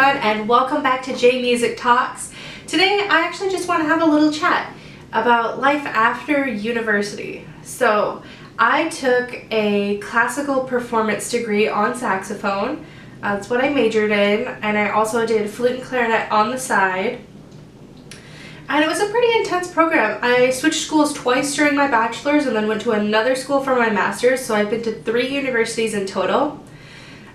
everyone, and welcome back to J Music Talks. Today I actually just want to have a little chat about life after university. So I took a classical performance degree on saxophone. That's what I majored in, and I also did flute and clarinet on the side. And it was a pretty intense program. I switched schools twice during my bachelor's and then went to another school for my master's, so I've been to 3 universities in total.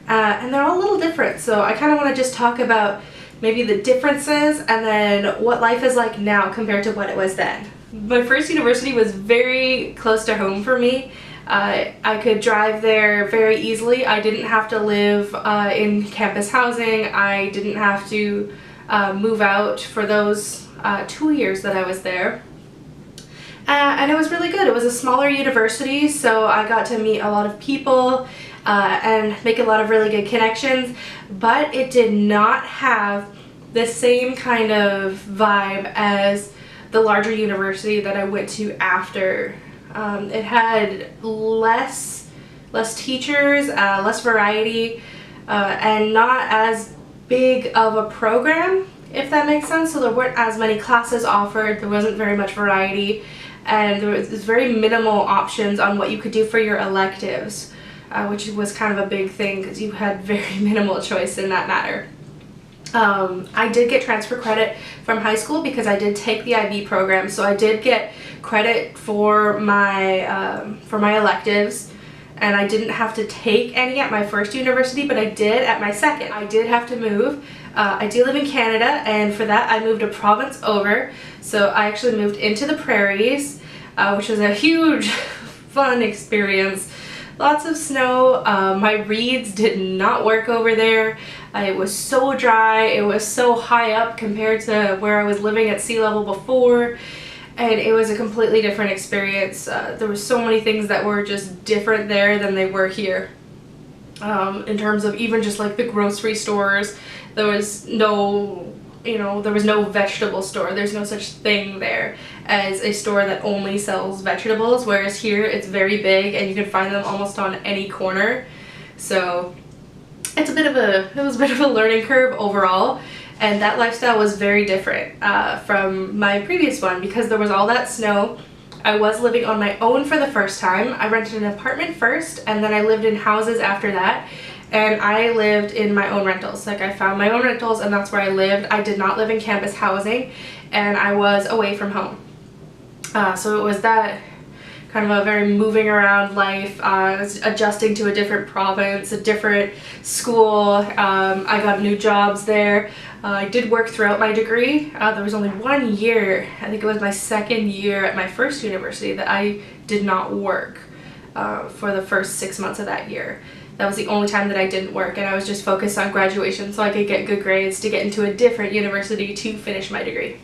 And they're all a little different, so I kind of want to just talk about maybe the differences and then what life is like now compared to what it was then. My first university was very close to home for me. I could drive there very easily. I didn't have to live in campus housing. I didn't have to move out for those 2 years that I was there. And it was really good. It was a smaller university, so I got to meet a lot of people and make a lot of really good connections, but it did not have the same kind of vibe as the larger university that I went to after. It had less teachers, less variety, and not as big of a program, if that makes sense. So there weren't as many classes offered, there wasn't very much variety, and there was very minimal options on what you could do for your electives, which was kind of a big thing because you had very minimal choice in that matter. I did get transfer credit from high school because I did take the IB program, so I did get credit for my electives, and I didn't have to take any at my first university, but I did at my second. I did have to move. I do live in Canada, and for that I moved a province over, so I actually moved into the prairies, which was a huge fun experience. Lots of snow. My reeds did not work over there. It was so dry. It was so high up compared to where I was living at sea level before, and it was a completely different experience. There were so many things that were just different there than they were here. In terms of even just like the grocery stores, there was no vegetable store. There's no such thing there as a store that only sells vegetables, whereas here it's very big and you can find them almost on any corner. So it was a bit of a learning curve overall, and that lifestyle was very different from my previous one because there was all that snow. I was living on my own for the first time. I rented an apartment first, and then I lived in houses after that. And I lived in my own rentals. Like, I found my own rentals and that's where I lived. I did not live in campus housing, and I was away from home. So it was that kind of a very moving around life, adjusting to a different province, a different school. I got new jobs there. I did work throughout my degree. There was only 1 year, I think it was my second year at my first university, that I did not work for the first 6 months of that year. That was the only time that I didn't work, and I was just focused on graduation so I could get good grades to get into a different university to finish my degree.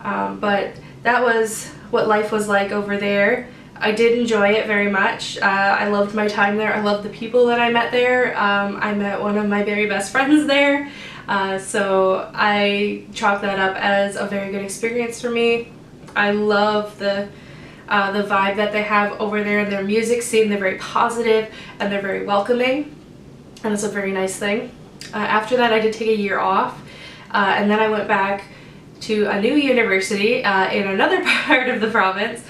But that was what life was like over there. I did enjoy it very much. I loved my time there. I loved the people that I met there. I met one of my very best friends there, so I chalk that up as a very good experience for me. I love the vibe that they have over there in their music scene. They're very positive and they're very welcoming, and it's a very nice thing. After that I did take a year off, and then I went back to a new university in another part of the province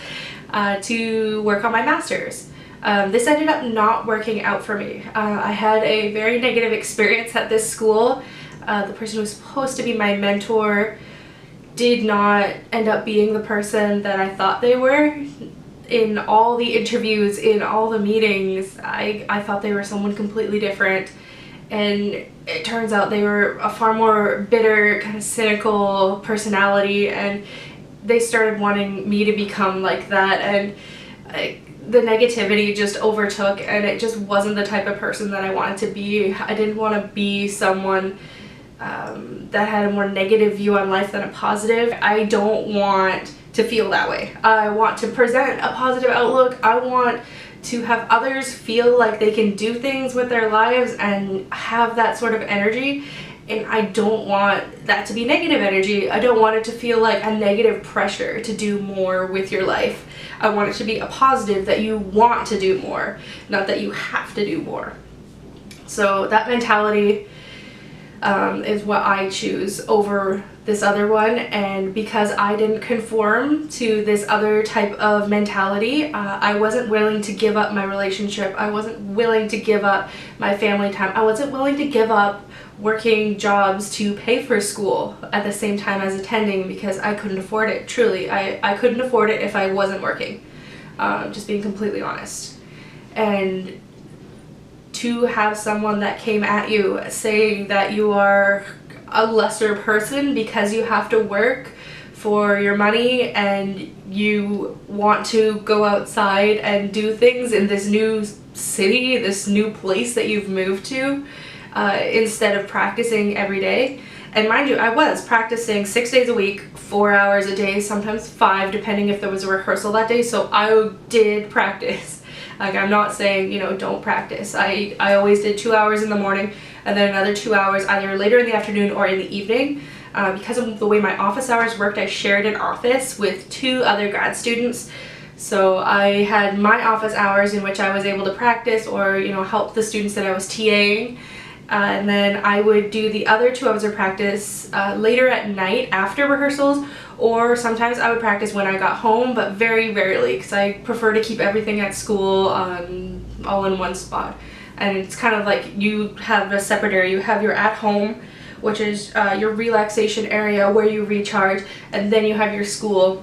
to work on my master's. This ended up not working out for me. I had a very negative experience at this school. The person who was supposed to be my mentor did not end up being the person that I thought they were. In all the interviews, in all the meetings, I thought they were someone completely different, and it turns out they were a far more bitter, kind of cynical personality, and they started wanting me to become like that, and the negativity just overtook, and it just wasn't the type of person that I wanted to be. I didn't want to be someone that had a more negative view on life than a positive. I don't want to feel that way. I want to present a positive outlook. I want to have others feel like they can do things with their lives and have that sort of energy, and I don't want that to be negative energy. I don't want it to feel like a negative pressure to do more with your life. I want it to be a positive that you want to do more, not that you have to do more. So that mentality is what I choose over this other one. And because I didn't conform to this other type of mentality, I wasn't willing to give up my relationship. I wasn't willing to give up my family time. I wasn't willing to give up working jobs to pay for school at the same time as attending, because I couldn't afford it. Truly, I couldn't afford it if I wasn't working. Just being completely honest. And to have someone that came at you saying that you are a lesser person because you have to work for your money and you want to go outside and do things in this new city, this new place that you've moved to, instead of practicing every day. And mind you, I was practicing 6 days a week, 4 hours a day, sometimes 5, depending if there was a rehearsal that day. So I did practice. Like, I'm not saying, you know, don't practice. I always did 2 hours in the morning and then another 2 hours either later in the afternoon or in the evening. Because of the way my office hours worked, I shared an office with 2 other grad students. So I had my office hours in which I was able to practice or, you know, help the students that I was TAing. And then I would do the other 2 hours of practice later at night after rehearsals, or sometimes I would practice when I got home, but very rarely, because I prefer to keep everything at school all in one spot. And it's kind of like you have a separate area. You have your at home, which is your relaxation area where you recharge, and then you have your school,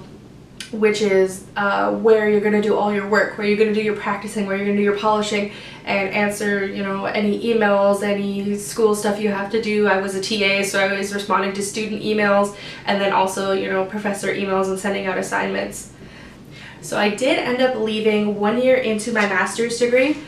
which is where you're going to do all your work, where you're going to do your practicing, where you're going to do your polishing and answer, you know, any emails, any school stuff you have to do. I was a TA, so I was responding to student emails and then also, you know, professor emails and sending out assignments. So I did end up leaving 1 year into my master's degree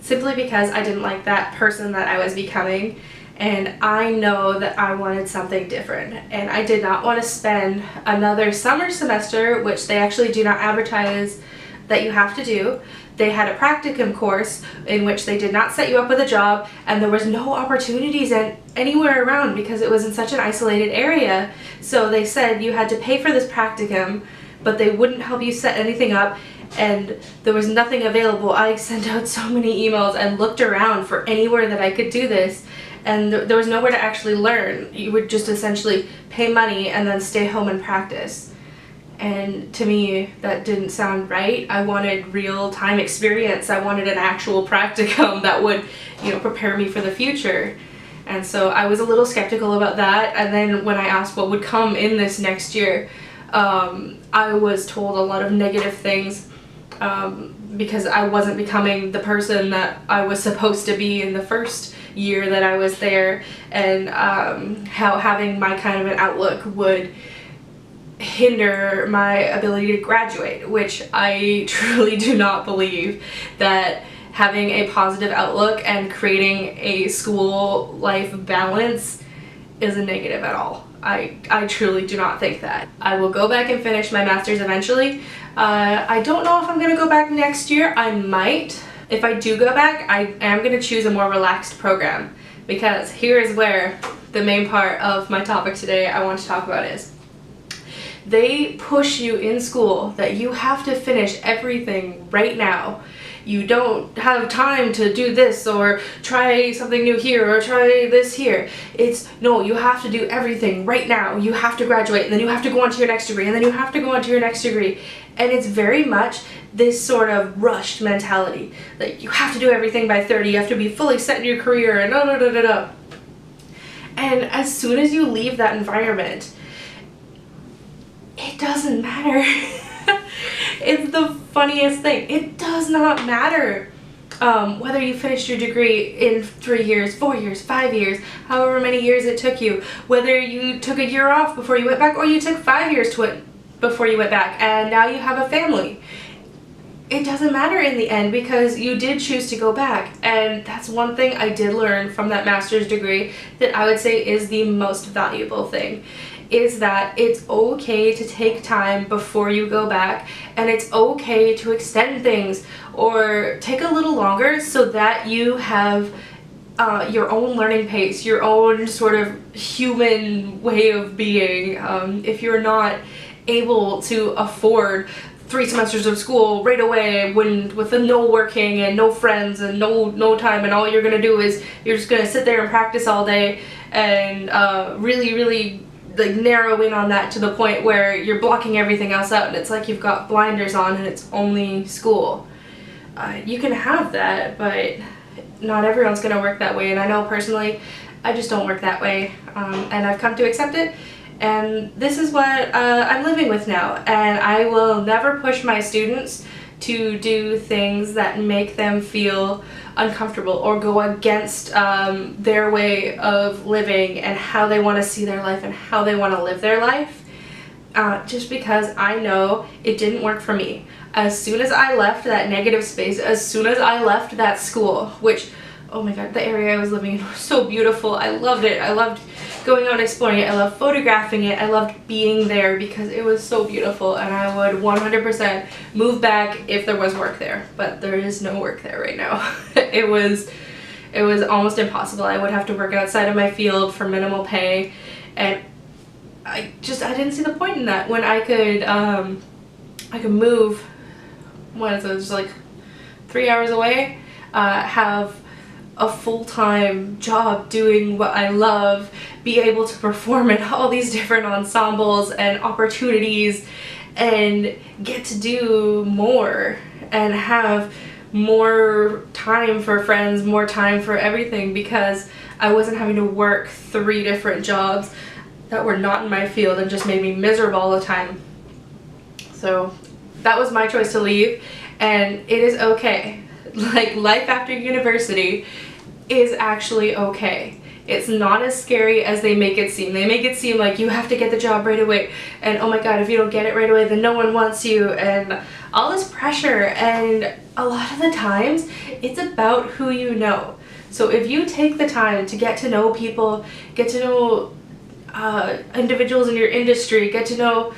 simply because I didn't like that person that I was becoming. And I know that I wanted something different, and I did not want to spend another summer semester, which they actually do not advertise that you have to do. They had a practicum course in which they did not set you up with a job, and there was no opportunities anywhere around because it was in such an isolated area. So they said you had to pay for this practicum, but they wouldn't help you set anything up, and there was nothing available. I sent out so many emails and looked around for anywhere that I could do this, and there was nowhere to actually learn. You would just essentially pay money and then stay home and practice. And to me, that didn't sound right. I wanted real-time experience. I wanted an actual practicum that would, you know, prepare me for the future. And so I was a little skeptical about that. And then when I asked what would come in this next year, I was told a lot of negative things because I wasn't becoming the person that I was supposed to be in the first year that I was there, and how having my kind of an outlook would hinder my ability to graduate, which I truly do not believe that having a positive outlook and creating a school life balance is a negative at all. I truly do not think that. I will go back and finish my master's eventually. I don't know if I'm going to go back next year. I might. If I do go back, I am going to choose a more relaxed program, because here is where the main part of my topic today I want to talk about is. They push you in school that you have to finish everything right now. You don't have time to do this or try something new here or try this here. It's, no, you have to do everything right now. You have to graduate, and then you have to go on to your next degree, and then you have to go on to your next degree. And it's very much this sort of rushed mentality. Like, you have to do everything by 30, you have to be fully set in your career, and da da da da da. And as soon as you leave that environment, it doesn't matter. It's the funniest thing. It does not matter whether you finished your degree in 3 years, 4 years, 5 years, however many years it took you, whether you took a year off before you went back or you took 5 years before you went back and now you have a family. It doesn't matter in the end, because you did choose to go back. And that's one thing I did learn from that master's degree that I would say is the most valuable thing, is that it's okay to take time before you go back, and it's okay to extend things or take a little longer so that you have your own learning pace, your own sort of human way of being. If you're not able to afford 3 semesters of school right away with no working and no friends and no time, and all you're gonna do is you're just gonna sit there and practice all day and really like narrow in on that to the point where you're blocking everything else out and it's like you've got blinders on and it's only school. You can have that, but not everyone's gonna work that way, and I know personally I just don't work that way, and I've come to accept it, and this is what I'm living with now. And I will never push my students to do things that make them feel uncomfortable or go against their way of living and how they want to see their life and how they want to live their life, just because I know it didn't work for me. As soon as I left that negative space, as soon as I left that school, which, oh my god, the area I was living in was so beautiful. I loved it. I loved going out and exploring it. I loved photographing it. I loved being there because it was so beautiful, and I would 100% move back if there was work there. But there is no work there right now. It was almost impossible. I would have to work outside of my field for minimal pay, and I didn't see the point in that when I could move, what is it, just like 3 hours away, have a full-time job doing what I love, be able to perform in all these different ensembles and opportunities, and get to do more and have more time for friends, more time for everything, because I wasn't having to work 3 different jobs that were not in my field and just made me miserable all the time. So that was my choice to leave, and it is okay. Like, life after university is actually okay. It's not as scary as they make it seem. They make it seem like you have to get the job right away, and oh my god, if you don't get it right away then no one wants you, and all this pressure. And a lot of the times it's about who you know. So if you take the time to get to know people, get to know individuals in your industry, get to know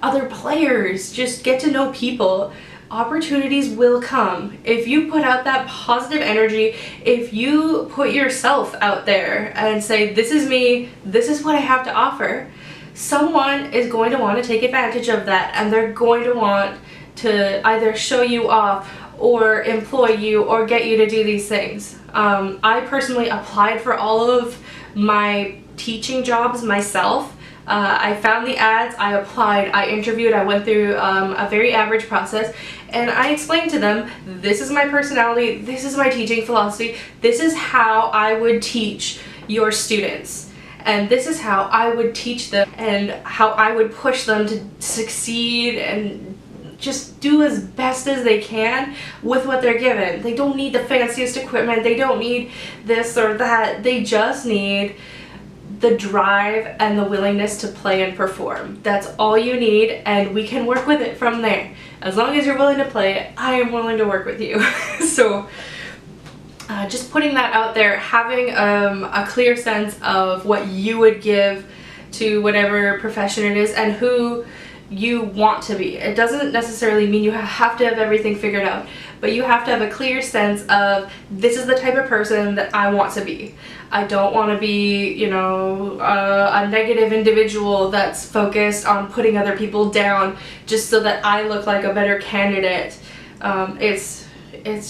other players, just get to know people, opportunities will come. If you put out that positive energy, if you put yourself out there and say, this is me, this is what I have to offer, someone is going to want to take advantage of that, and they're going to want to either show you off or employ you or get you to do these things. I personally applied for all of my teaching jobs myself. I found the ads, I applied, I interviewed, I went through a very average process, and I explained to them, this is my personality, this is my teaching philosophy, this is how I would teach your students, and this is how I would teach them, and how I would push them to succeed and just do as best as they can with what they're given. They don't need the fanciest equipment, they don't need this or that, they just need the drive and the willingness to play and perform. That's all you need, and we can work with it from there. As long as you're willing to play, I am willing to work with you. So just putting that out there, having a clear sense of what you would give to whatever profession it is and who you want to be. It doesn't necessarily mean you have to have everything figured out, but you have to have a clear sense of, this is the type of person that I want to be. I don't want to be, you know, a negative individual that's focused on putting other people down just so that I look like a better candidate. It's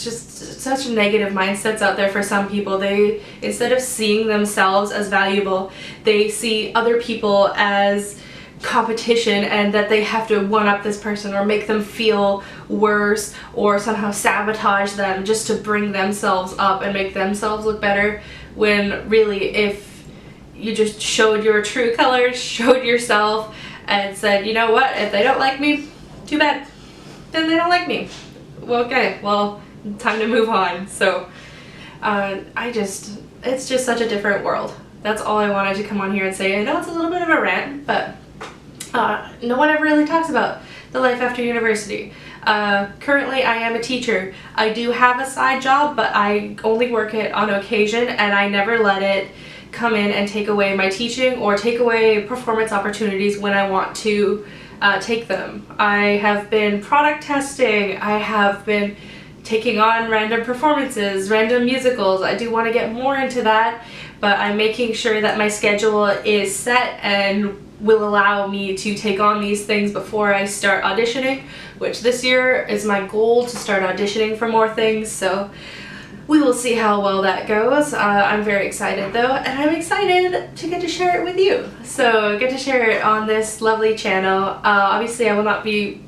just such negative mindsets out there for some people. They, instead of seeing themselves as valuable, they see other people as competition, and that they have to one-up this person or make them feel worse or somehow sabotage them just to bring themselves up and make themselves look better, when really, if you just showed your true colors, showed yourself, and said, you know what, if they don't like me, too bad, then they don't like me. Well, okay, well, time to move on. So it's just such a different world. That's all I wanted to come on here and say. I know it's a little bit of a rant, but no one ever really talks about the life after university. Currently I am a teacher. I do have a side job, but I only work it on occasion, and I never let it come in and take away my teaching or take away performance opportunities when I want to take them. I have been product testing, I have been taking on random performances, random musicals. I do want to get more into that, but I'm making sure that my schedule is set and will allow me to take on these things before I start auditioning, which this year is my goal, to start auditioning for more things. So we will see how well that goes. I'm very excited though, and I'm excited to get to share it with you. So get to share it on this lovely channel. Obviously I will not be,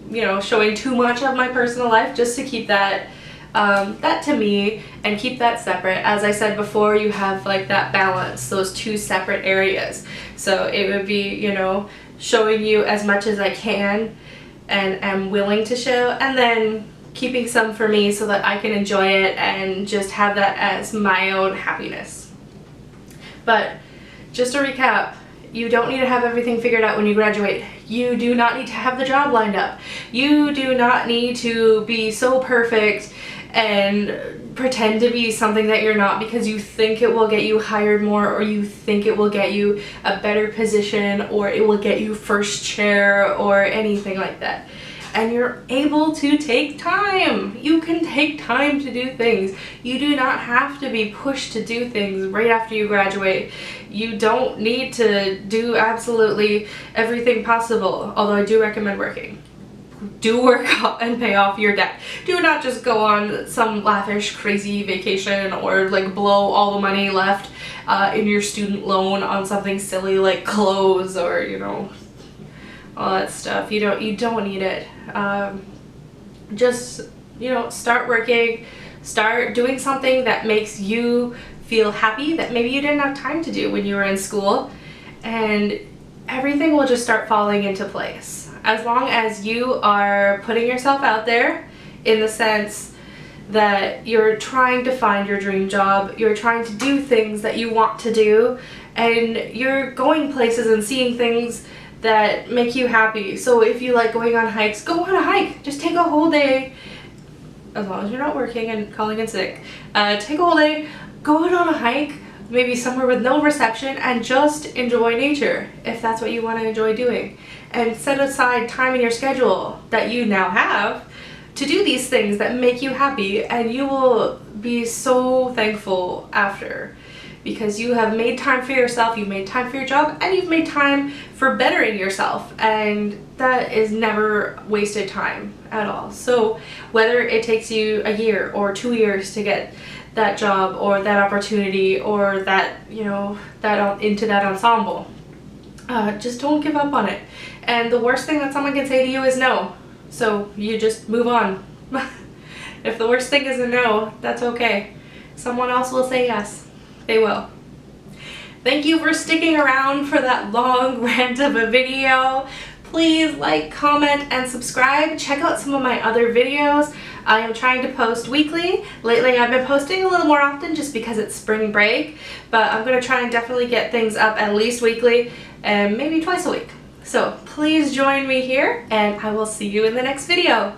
you know, showing too much of my personal life, just to keep that that to me and keep that separate. As I said before, you have like that balance, those two separate areas. So it would be, you know, showing you as much as I can and am willing to show, and then keeping some for me so that I can enjoy it and just have that as my own happiness. But just to recap, you don't need to have everything figured out when you graduate. You do not need to have the job lined up. You do not need to be so perfect and pretend to be something that you're not because you think it will get you hired more, or you think it will get you a better position, or it will get you first chair, or anything like that. And you're able to take time. You can take time to do things. You do not have to be pushed to do things right after you graduate. You don't need to do absolutely everything possible, although I do recommend working. Do work and pay off your debt. Do not just go on some lavish, crazy vacation or like blow all the money left in your student loan on something silly like clothes or, you know, all that stuff. You don't need it. Just, you know, start working, start doing something that makes you feel happy that maybe you didn't have time to do when you were in school, and everything will just start falling into place. As long as you are putting yourself out there, in the sense that you're trying to find your dream job, you're trying to do things that you want to do, and you're going places and seeing things that make you happy. So if you like going on hikes, go on a hike. Just take a whole day, as long as you're not working and calling in sick. Take a whole day, go out on a hike, maybe somewhere with no reception, and just enjoy nature if that's what you want to enjoy doing. And set aside time in your schedule that you now have to do these things that make you happy, and you will be so thankful after, because you have made time for yourself, you've made time for your job, and you've made time for bettering yourself, and that is never wasted time at all. So whether it takes you a year or 2 years to get that job or that opportunity or that, you know, that into that ensemble, just don't give up on it. And the worst thing that someone can say to you is no. So you just move on. If the worst thing is a no, that's okay. Someone else will say yes. They will. Thank you for sticking around for that long rant of a video. Please like, comment, and subscribe. Check out some of my other videos. I am trying to post weekly. Lately I've been posting a little more often just because it's spring break, but I'm going to try and definitely get things up at least weekly and maybe twice a week. So please join me here, and I will see you in the next video.